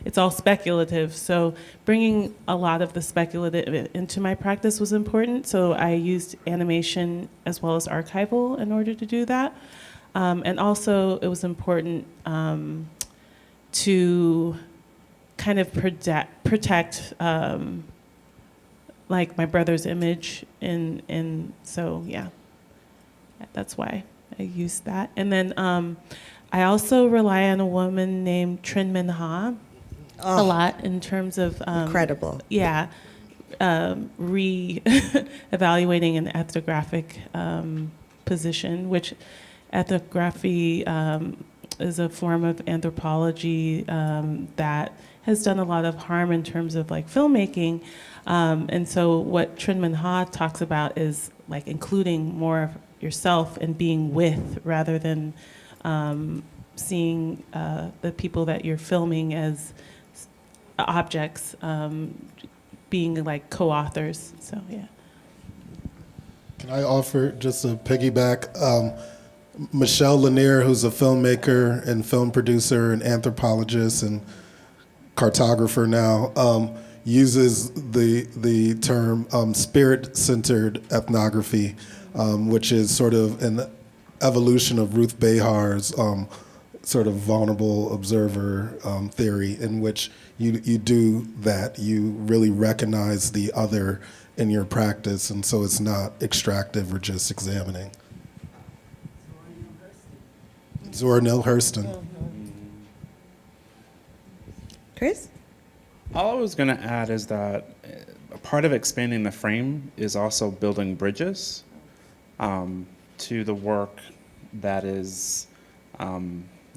it's all speculative. So bringing a lot of the speculative into my practice was important. So I used animation as well as archival in order to do that. And also it was important to kind of protect like my brother's image, and so yeah, that's why I used that. And then I also rely on a woman named Trin Minh Ha a lot in terms of incredible. Yeah, re-evaluating an ethnographic position, which ethnography is a form of anthropology that has done a lot of harm in terms of like filmmaking. And so what Trin Minh Ha talks about is like including more of yourself and being with rather than seeing the people that you're filming as objects, being like co-authors, so yeah. Can I offer just a piggyback? Michelle Lanier, who's a filmmaker and film producer and anthropologist and cartographer now, uses the term spirit-centered ethnography, which is sort of an evolution of Ruth Behar's sort of vulnerable observer theory, in which you do that. You really recognize the other in your practice, and so it's not extractive or just examining. Zora Neale Hurston. Chris? All I was going to add is that a part of expanding the frame is also building bridges to the work that is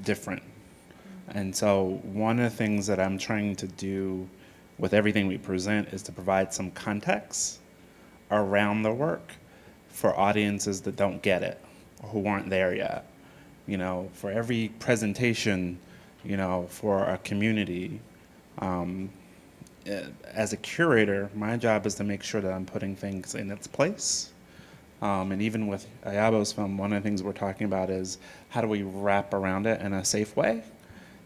different. And so one of the things that I'm trying to do with everything we present is to provide some context around the work for audiences that don't get it, or who aren't there yet. For every presentation, for a community, as a curator, my job is to make sure that I'm putting things in its place. And even with Iyabo's film, one of the things we're talking about is how do we wrap around it in a safe way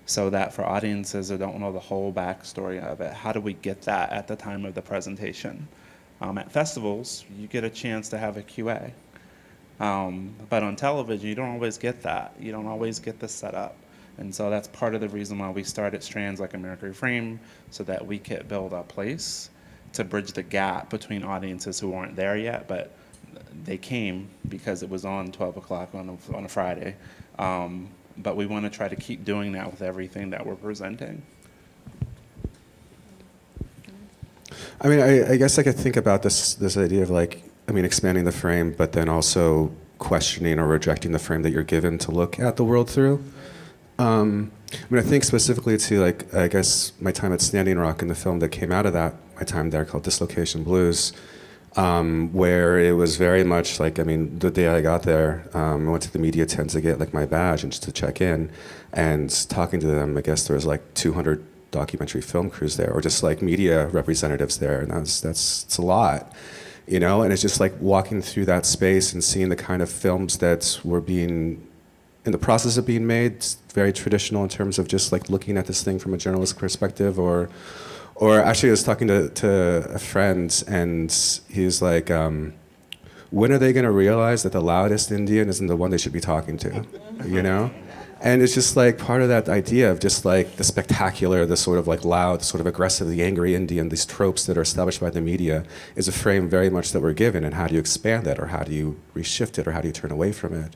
so that for audiences that don't know the whole backstory of it, how do we get that at the time of the presentation? At festivals, you get a chance to have a QA. But on television, you don't always get that. You don't always get the setup. And so that's part of the reason why we started strands like a Mercury Frame, so that we could build a place to bridge the gap between audiences who aren't there yet, but they came because it was on 12 o'clock on a Friday. But we want to try to keep doing that with everything that we're presenting. I mean, I guess I could think about this idea of expanding the frame, but then also questioning or rejecting the frame that you're given to look at the world through. I think specifically to I guess my time at Standing Rock and the film that came out of that, my time there called Dislocation Blues, where it was very much the day I got there, I went to the media tent to get my badge and just to check in, and talking to them, I guess there was 200 documentary film crews there, or just media representatives there, and that's a lot. And it's just walking through that space and seeing the kind of films that were being in the process of being made, very traditional in terms of just looking at this thing from a journalistic perspective, or Or actually, I was talking to a friend, and he was like, when are they going to realize that the loudest Indian isn't the one they should be talking to, you know? And it's just like part of that idea of just like the spectacular, the sort of like loud, sort of aggressive, the angry Indian, these tropes that are established by the media is a frame very much that we're given, and how do you expand that, or how do you reshift it, or how do you turn away from it?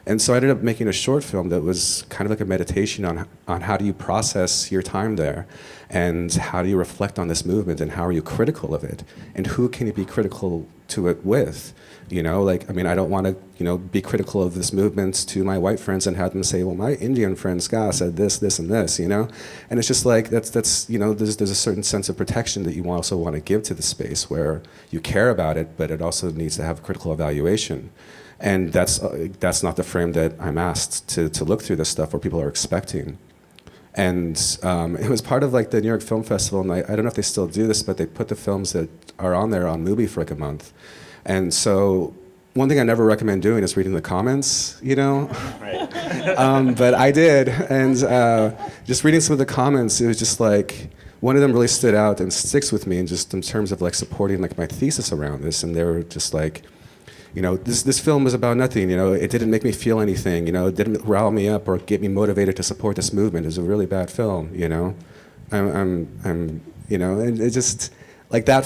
And so I ended up making a short film that was kind of like a meditation on how do you process your time there, and how do you reflect on this movement, and how are you critical of it, and who can you be critical to it with? You know, like, I mean, I don't want to, you know, be critical of this movement to my white friends and have them say, well, my Indian friend Scott said this, this, and this, you know? And it's just like, that's you know, there's a certain sense of protection that you also want to give to the space where you care about it, but it also needs to have critical evaluation. And that's not the frame that I'm asked to look through this stuff, or people are expecting. And it was part of like the New York Film Festival, and I don't know if they still do this, but they put the films that are on there on Mubi for like a month. And so one thing I never recommend doing is reading the comments, you know? Right. But I did, and just reading some of the comments, it was just like, one of them really stood out and sticks with me, and just in terms of like supporting like my thesis around this, and they were just like, you know, this film was about nothing, you know, it didn't make me feel anything, you know, it didn't rile me up or get me motivated to support this movement. It was a really bad film, you know? I'm you know, and it just, like that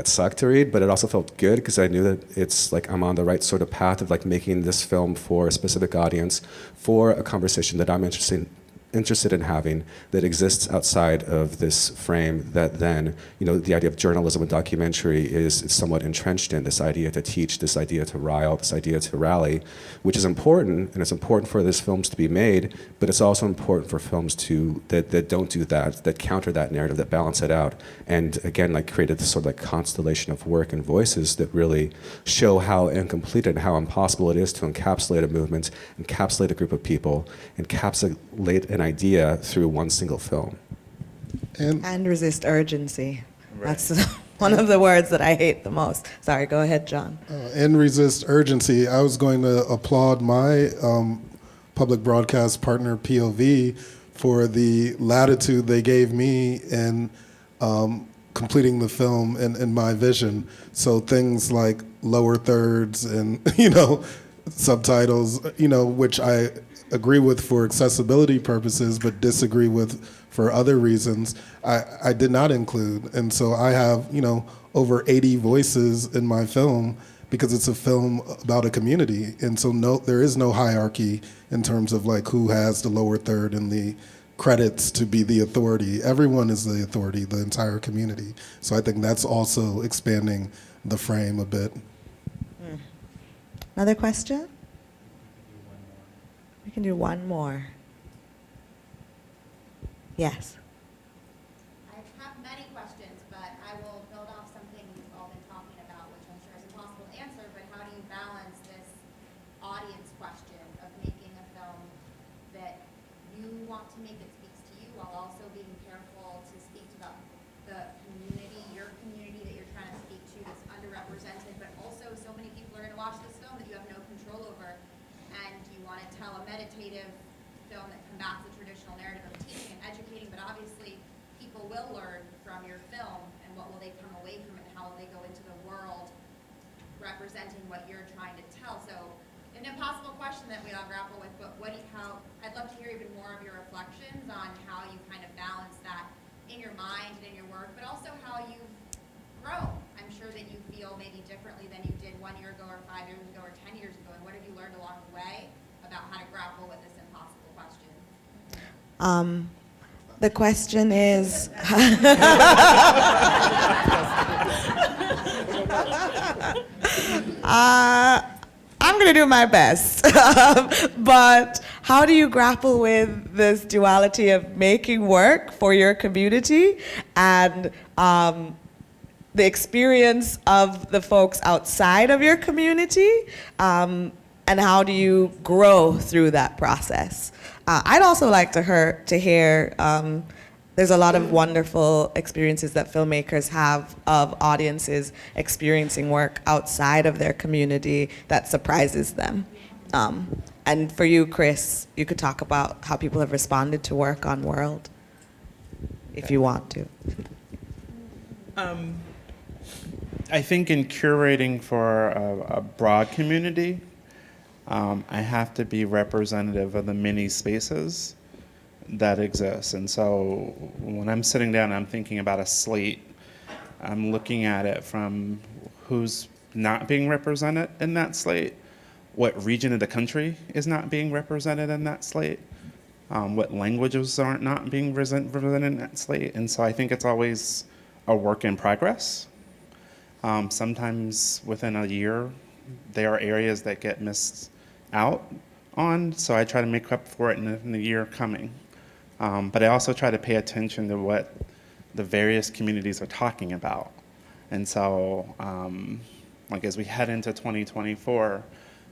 sucked to read, but it also felt good because I knew that it's like I'm on the right sort of path of like making this film for a specific audience, for a conversation that I'm interested in having that exists outside of this frame that then, you know, the idea of journalism and documentary is somewhat entrenched in, this idea to teach, this idea to rile, this idea to rally, which is important, and it's important for these films to be made, but it's also important for films that don't do that counter that narrative, that balance it out, and again, like created this sort of like constellation of work and voices that really show how incomplete and how impossible it is to encapsulate a movement, encapsulate a group of people, encapsulate an idea through one single film. And resist urgency. Right. That's one of the words that I hate the most. Sorry, go ahead, John. And resist urgency. I was going to applaud my public broadcast partner, POV, for the latitude they gave me in completing the film and my vision. So things like lower thirds and, you know, subtitles, you know, which I agree with for accessibility purposes, but disagree with for other reasons, I did not include. And so I have, you know, over 80 voices in my film because it's a film about a community. And so there is no hierarchy in terms of like who has the lower third and the credits to be the authority. Everyone is the authority, the entire community. So I think that's also expanding the frame a bit. Another question? We can do one more. Yes. I have many questions, but I will build off something we've all been talking about, which I'm sure is impossible to answer, but how do you balance this audience question of making a film that you want to make that speaks to you while also being careful to speak to the community, your community that you're trying to speak to that's underrepresented, but also so many people are going to watch this film that you have no control over, and you want to tell a meditative film that combats the traditional narrative of teaching and educating, but obviously people will learn from your film, and what will they come away from it, and how will they go into the world representing what you're trying to tell. So an impossible question that we all grapple with, but I'd love to hear even more of your reflections on how you kind of balance that in your mind and in your work, but also how you've grown. I'm sure that you feel maybe differently than you did 1 year ago or 5 years ago or 10 years ago, and what have you learned along the way about how to grapple with this impossible question? The question is, I'm going to do my best, but how do you grapple with this duality of making work for your community and the experience of the folks outside of your community, and how do you grow through that process? I'd also like to hear, there's a lot of wonderful experiences that filmmakers have of audiences experiencing work outside of their community that surprises them. And for you, Chris, you could talk about how people have responded to work on World. if you want to. I think in curating for a broad community, I have to be representative of the many spaces that exist. And so when I'm sitting down and I'm thinking about a slate, I'm looking at it from who's not being represented in that slate, what region of the country is not being represented in that slate, what languages aren't not being represented in that slate. And so I think it's always a work in progress. Sometimes within a year, there are areas that get missed out on, so I try to make up for it in the year coming. But I also try to pay attention to what the various communities are talking about. And so, like as we head into 2024,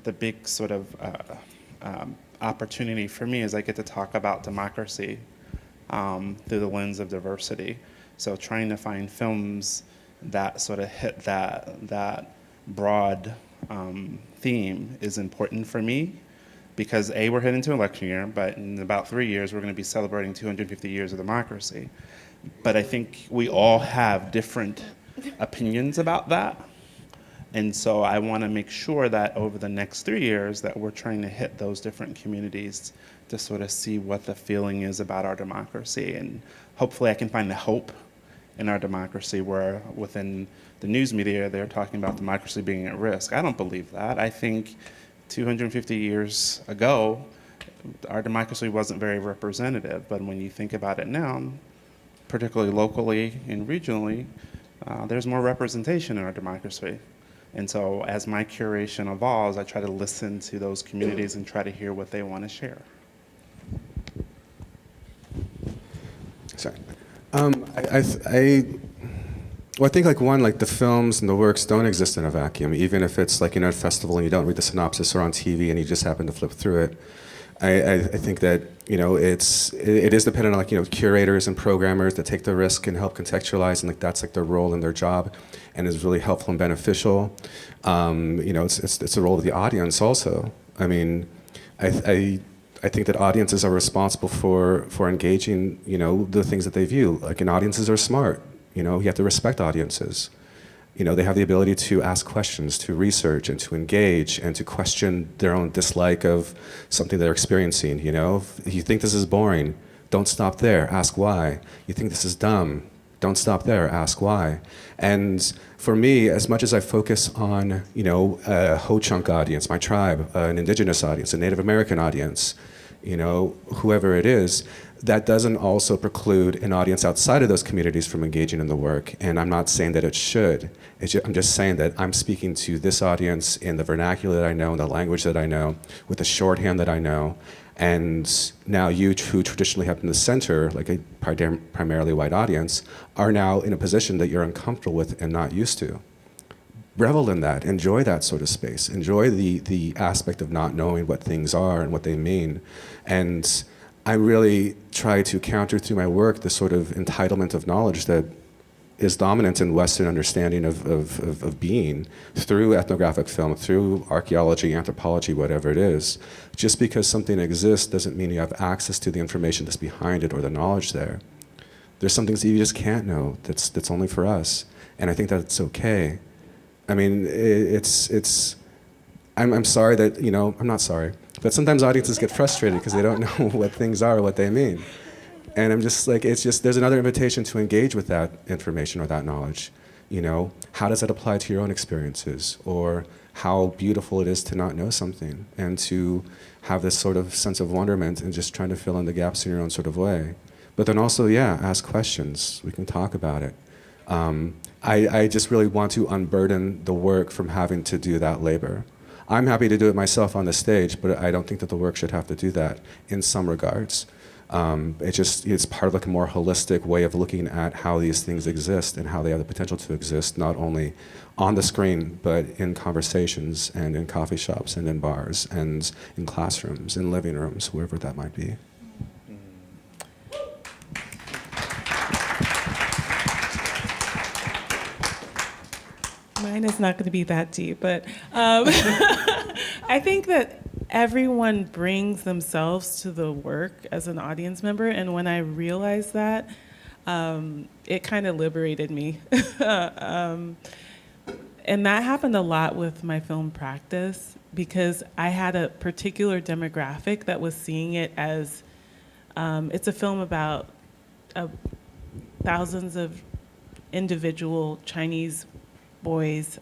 the big sort of opportunity for me is I get to talk about democracy through the lens of diversity. So trying to find films that sort of hit that broad theme is important for me, because A, we're heading to election year, but in about 3 years, we're going to be celebrating 250 years of democracy. But I think we all have different opinions about that. And so I want to make sure that over the next 3 years that we're trying to hit those different communities to sort of see what the feeling is about our democracy. And hopefully I can find the hope in our democracy, where within the news media, they're talking about democracy being at risk. I don't believe that. I think 250 years ago, our democracy wasn't very representative. But when you think about it now, particularly locally and regionally, there's more representation in our democracy. And so as my curation evolves, I try to listen to those communities and try to hear what they want to share. Sorry. I think like the films and the works don't exist in a vacuum. Even if it's like, a festival and you don't read the synopsis, or on TV and you just happen to flip through it. I think that it is dependent on curators and programmers that take the risk and help contextualize, and that's their role and their job, and is really helpful and beneficial. It's the role of the audience also. I mean, I think that audiences are responsible for engaging the things that they view. And audiences are smart. You have to respect audiences. They have the ability to ask questions, to research, and to engage, and to question their own dislike of something they're experiencing. If you think this is boring, don't stop there, ask why. You think this is dumb, don't stop there, ask why. And for me, as much as I focus on, a Ho-Chunk audience, my tribe, an indigenous audience, a Native American audience, whoever it is, that doesn't also preclude an audience outside of those communities from engaging in the work. And I'm not saying that it should. I'm just saying that I'm speaking to this audience in the vernacular that I know, in the language that I know, with the shorthand that I know. And now you, who traditionally have been the center, like a primarily white audience, are now in a position that you're uncomfortable with and not used to. Revel in that, enjoy that sort of space, enjoy the aspect of not knowing what things are and what they mean. And I really try to counter through my work the sort of entitlement of knowledge that is dominant in Western understanding of being, through ethnographic film, through archaeology, anthropology, whatever it is. Just because something exists doesn't mean you have access to the information that's behind it or the knowledge there. There's some things that you just can't know that's only for us. And I think that's okay. I mean, I'm sorry that, I'm not sorry, but sometimes audiences get frustrated because they don't know what things are or what they mean. And I'm just like, there's another invitation to engage with that information or that knowledge. How does that apply to your own experiences? Or how beautiful it is to not know something and to have this sort of sense of wonderment and just trying to fill in the gaps in your own sort of way. But then also, ask questions. We can talk about it. I just really want to unburden the work from having to do that labor. I'm happy to do it myself on the stage, but I don't think that the work should have to do that in some regards. It's part of a more holistic way of looking at how these things exist and how they have the potential to exist, not only on the screen, but in conversations and in coffee shops and in bars and in classrooms, in living rooms, wherever that might be. Mine is not going to be that deep, but I think that everyone brings themselves to the work as an audience member, and when I realized that, it kind of liberated me. And that happened a lot with my film practice because I had a particular demographic that was seeing it as, it's a film about thousands of individual Chinese boys,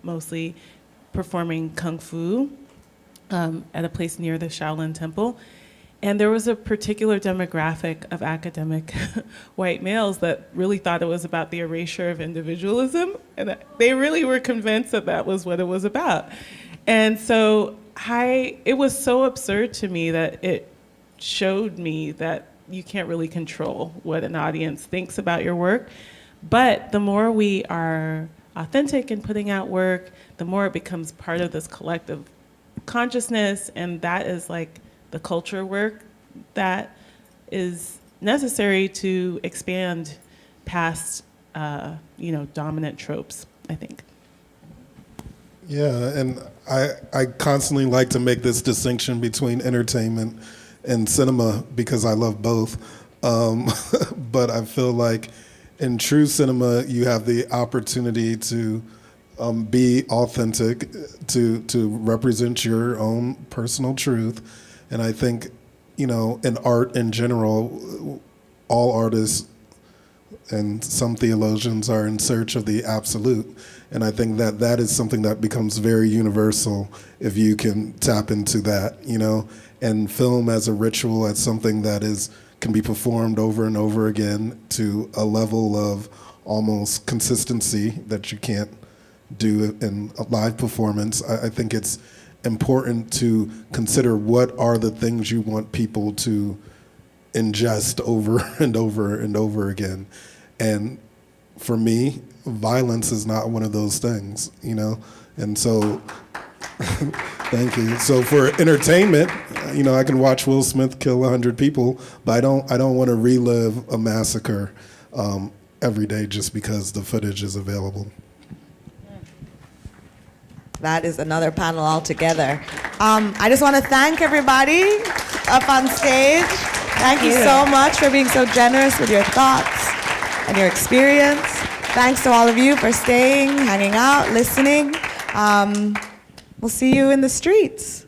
mostly performing kung fu at a place near the Shaolin Temple. And there was a particular demographic of academic white males that really thought it was about the erasure of individualism. And they really were convinced that that was what it was about. And so it was so absurd to me that it showed me that you can't really control what an audience thinks about your work. But the more we are authentic in putting out work, the more it becomes part of this collective consciousness, and that is like the culture work that is necessary to expand past, dominant tropes, I think. Yeah, and I constantly like to make this distinction between entertainment and cinema because I love both. But I feel like in true cinema, you have the opportunity to be authentic, to represent your own personal truth. And I think, in art in general, all artists and some theologians are in search of the absolute. And I think that that is something that becomes very universal if you can tap into that, and film as a ritual, as something that can be performed over and over again to a level of almost consistency that you can't do in a live performance. I think it's important to consider what are the things you want people to ingest over and over and over again. And for me, violence is not one of those things, and so thank you. So for entertainment, I can watch Will Smith kill 100 people, but I don't want to relive a massacre every day just because the footage is available. That is another panel altogether. I just want to thank everybody up on stage. Thank you so much for being so generous with your thoughts and your experience. Thanks to all of you for staying, hanging out, listening. We'll see you in the streets.